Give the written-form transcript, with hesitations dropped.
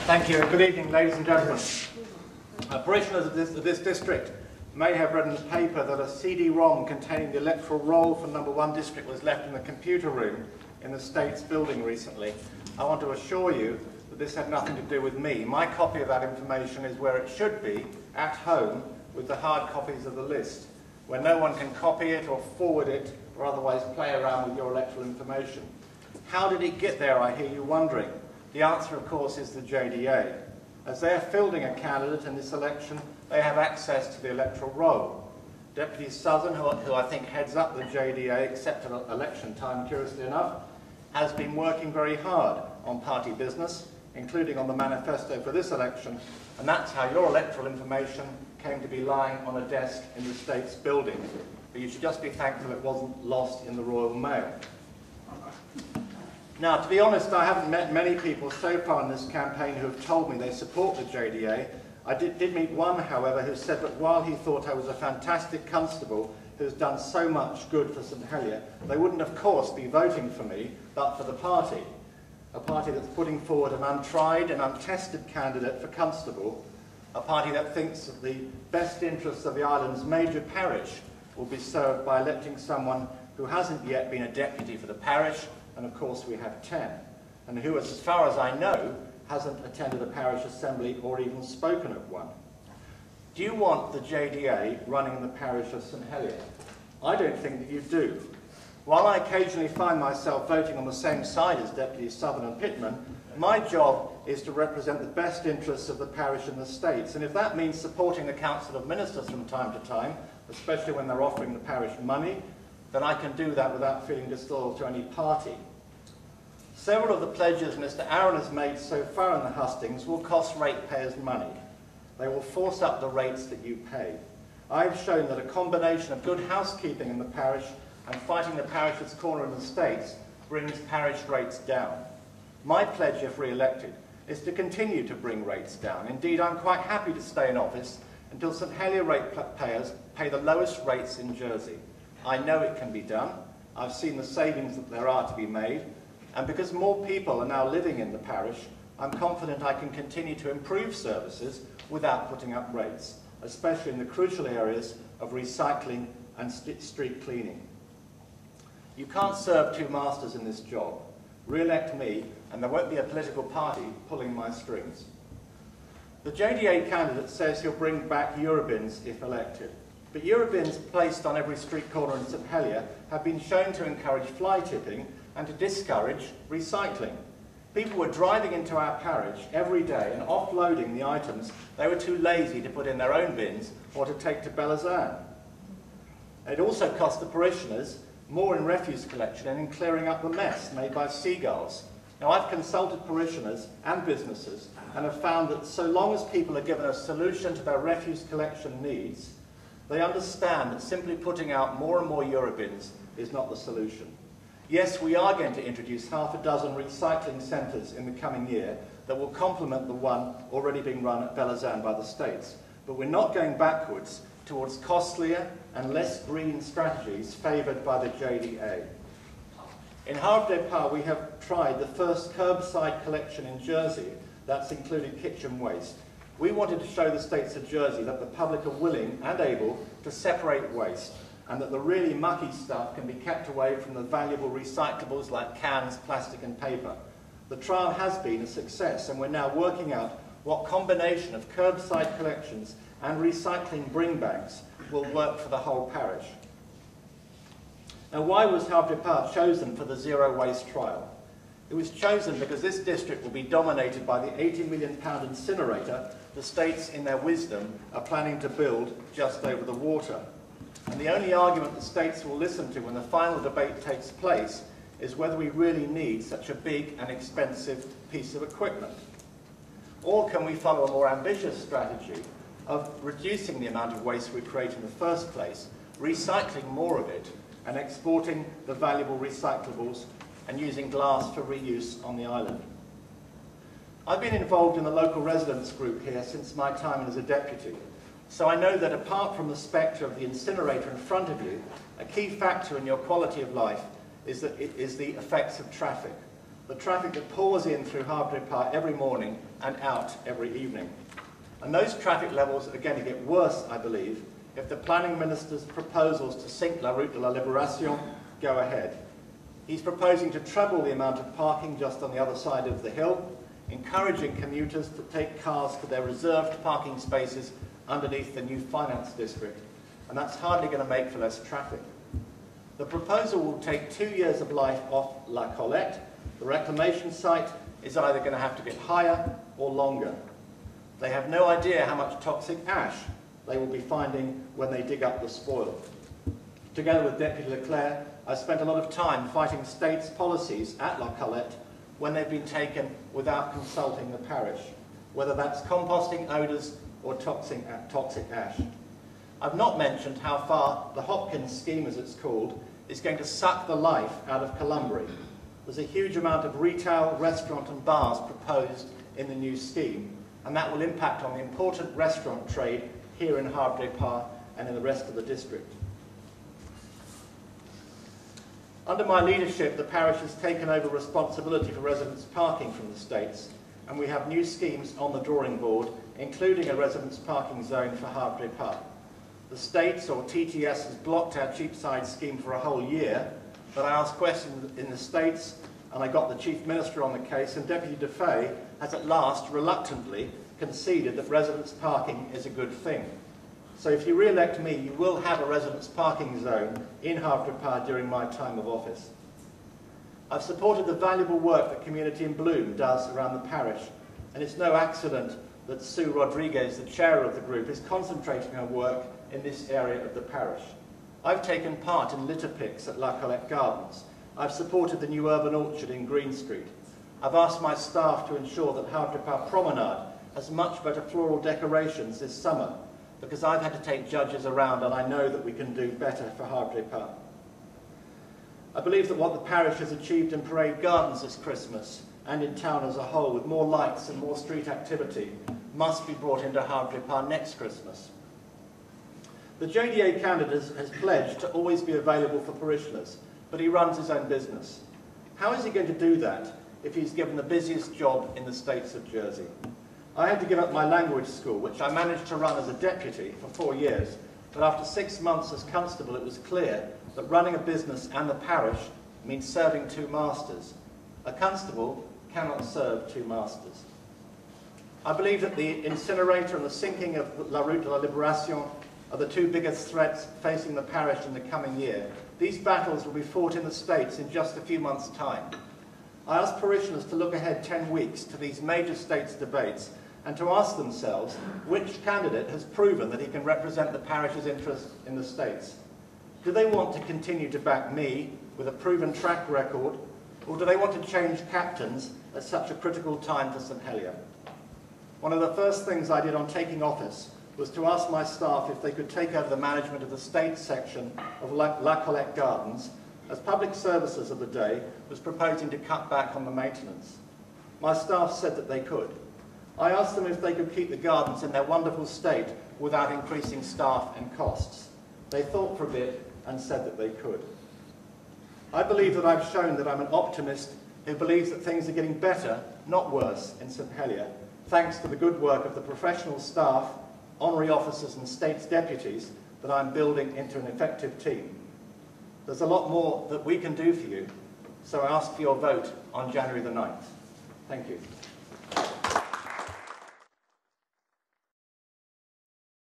Thank you, and good evening, ladies and gentlemen. Parishioners of this district may have read in the paper that a CD-ROM containing the electoral roll for No. 1 district was left in the computer room in the States building recently. I want to assure you that this had nothing to do with me. My copy of that information is where it should be, at home, with the hard copies of the list, where no one can copy it or forward it or otherwise play around with your electoral information. How did it get there, I hear you wondering? The answer, of course, is the JDA. As they are fielding a candidate in this election, they have access to the electoral roll. Deputy Southern, who I think heads up the JDA, except at election time, curiously enough, has been working very hard on party business, including on the manifesto for this election, and that's how your electoral information came to be lying on a desk in the States building. But you should just be thankful it wasn't lost in the Royal Mail. Now, to be honest, I haven't met many people so far in this campaign who have told me they support the JDA. I did meet one, however, who said that while he thought I was a fantastic constable who's done so much good for St Helier, they wouldn't, of course, be voting for me, but for the party. A party that's putting forward an untried and untested candidate for constable, a party that thinks that the best interests of the island's major parish will be served by electing someone who hasn't yet been a deputy for the parish, and of course we have 10, and who, as far as I know, hasn't attended a parish assembly or even spoken at one. Do you want the JDA running the parish of St Helier? I don't think that you do. While I occasionally find myself voting on the same side as Deputy Southern and Pittman, my job is to represent the best interests of the parish in the States, and if that means supporting the Council of Ministers from time to time, especially when they're offering the parish money, then I can do that without feeling disloyal to any party. Several of the pledges Mr Aaron has made so far in the hustings will cost ratepayers money. They will force up the rates that you pay. I've shown that a combination of good housekeeping in the parish and fighting the parish's corner in the States brings parish rates down. My pledge, if re-elected, is to continue to bring rates down. Indeed, I'm quite happy to stay in office until St Helier ratepayers pay the lowest rates in Jersey. I know it can be done. I've seen the savings that there are to be made. And because more people are now living in the parish, I'm confident I can continue to improve services without putting up rates, especially in the crucial areas of recycling and street cleaning. You can't serve two masters in this job. Re-elect me, and there won't be a political party pulling my strings. The JDA candidate says he'll bring back Eurobins if elected. But Eurobins placed on every street corner in St Helier have been shown to encourage fly tipping and to discourage recycling. People were driving into our parish every day and offloading the items they were too lazy to put in their own bins or to take to Belazan. It also cost the parishioners more in refuse collection and in clearing up the mess made by seagulls. Now, I've consulted parishioners and businesses and have found that so long as people are given a solution to their refuse collection needs, they understand that simply putting out more and more Eurobins is not the solution. Yes, we are going to introduce half a dozen recycling centres in the coming year that will complement the one already being run at Belazan by the States. But we're not going backwards towards costlier and less green strategies favoured by the JDA. In Havre des Pas, we have tried the first curbside collection in Jersey that's included kitchen waste. We wanted to show the States of Jersey that the public are willing and able to separate waste, and that the really mucky stuff can be kept away from the valuable recyclables like cans, plastic and paper. The trial has been a success, and we're now working out what combination of curbside collections and recycling bring banks will work for the whole parish. Now, why was Havre des Pas chosen for the zero waste trial? It was chosen because this district will be dominated by the £80 million incinerator the States, in their wisdom, are planning to build just over the water. And the only argument the States will listen to when the final debate takes place is whether we really need such a big and expensive piece of equipment. Or can we follow a more ambitious strategy of reducing the amount of waste we create in the first place, recycling more of it, and exporting the valuable recyclables and using glass for reuse on the island? I've been involved in the local residents group here since my time as a deputy. So I know that apart from the spectre of the incinerator in front of you, a key factor in your quality of life is the effects of traffic. the traffic that pours in through Havre Park every morning and out every evening. And those traffic levels are going to get worse, I believe, if the planning minister's proposals to sink La Route de la Libération go ahead. He's proposing to treble the amount of parking just on the other side of the hill, encouraging commuters to take cars to their reserved parking spaces underneath the new finance district. And that's hardly going to make for less traffic. The proposal will take 2 years of life off La Colette. The reclamation site is either going to have to get higher or longer. They have no idea how much toxic ash they will be finding when they dig up the spoil. Together with Deputy Leclerc, I've spent a lot of time fighting states' policies at La Colette when they've been taken without consulting the parish, whether that's composting odours or toxic ash. I've not mentioned how far the Hopkins scheme, as it's called, is going to suck the life out of Columbury. There's a huge amount of retail, restaurant and bars proposed in the new scheme, and that will impact on the important restaurant trade here in Havre Park and in the rest of the district. Under my leadership, the parish has taken over responsibility for residents' parking from the states, and we have new schemes on the drawing board, including a residents' parking zone for Havre Park. The states, or TTS, has blocked our Cheapside scheme for a whole year, but I asked questions in the states, and I got the Chief Minister on the case, and Deputy Defay has at last, reluctantly, conceded that residents' parking is a good thing. So if you re-elect me, you will have a residents' parking zone in Havre Park during my time of office. I've supported the valuable work that Community in Bloom does around the parish, and it's no accident that Sue Rodriguez, the chair of the group, is concentrating her work in this area of the parish. I've taken part in litter picks at La Colette Gardens. I've supported the new urban orchard in Green Street. I've asked my staff to ensure that Havre Park Promenade has much better floral decorations this summer, because I've had to take judges around and I know that we can do better for Havre Park. I believe that what the parish has achieved in Parade Gardens this Christmas and in town as a whole, with more lights and more street activity, must be brought into Havre Park next Christmas. The JDA candidate has pledged to always be available for parishioners, but he runs his own business. How is he going to do that if he's given the busiest job in the states of Jersey? I had to give up my language school, which I managed to run as a deputy for 4 years, but after 6 months as constable, it was clear that running a business and the parish means serving 2 masters. A constable cannot serve 2 masters. I believe that the incinerator and the sinking of La Route de la Libération are the 2 biggest threats facing the parish in the coming year. These battles will be fought in the States in just a few months' time. I ask parishioners to look ahead 10 weeks to these major States debates and to ask themselves which candidate has proven that he can represent the parish's interests in the States. Do they want to continue to back me with a proven track record, or do they want to change captains at such a critical time for St Helier? One of the first things I did on taking office was to ask my staff if they could take over the management of the States section of La Colette Gardens, as Public Services of the day was proposing to cut back on the maintenance. My staff said that they could. I asked them if they could keep the gardens in their wonderful state without increasing staff and costs. They thought for a bit and said that they could. I believe that I've shown that I'm an optimist who believes that things are getting better, not worse, in St Helier, thanks to the good work of the professional staff, honorary officers and states deputies that I'm building into an effective team. There's a lot more that we can do for you, so I ask for your vote on January the 9th. Thank you.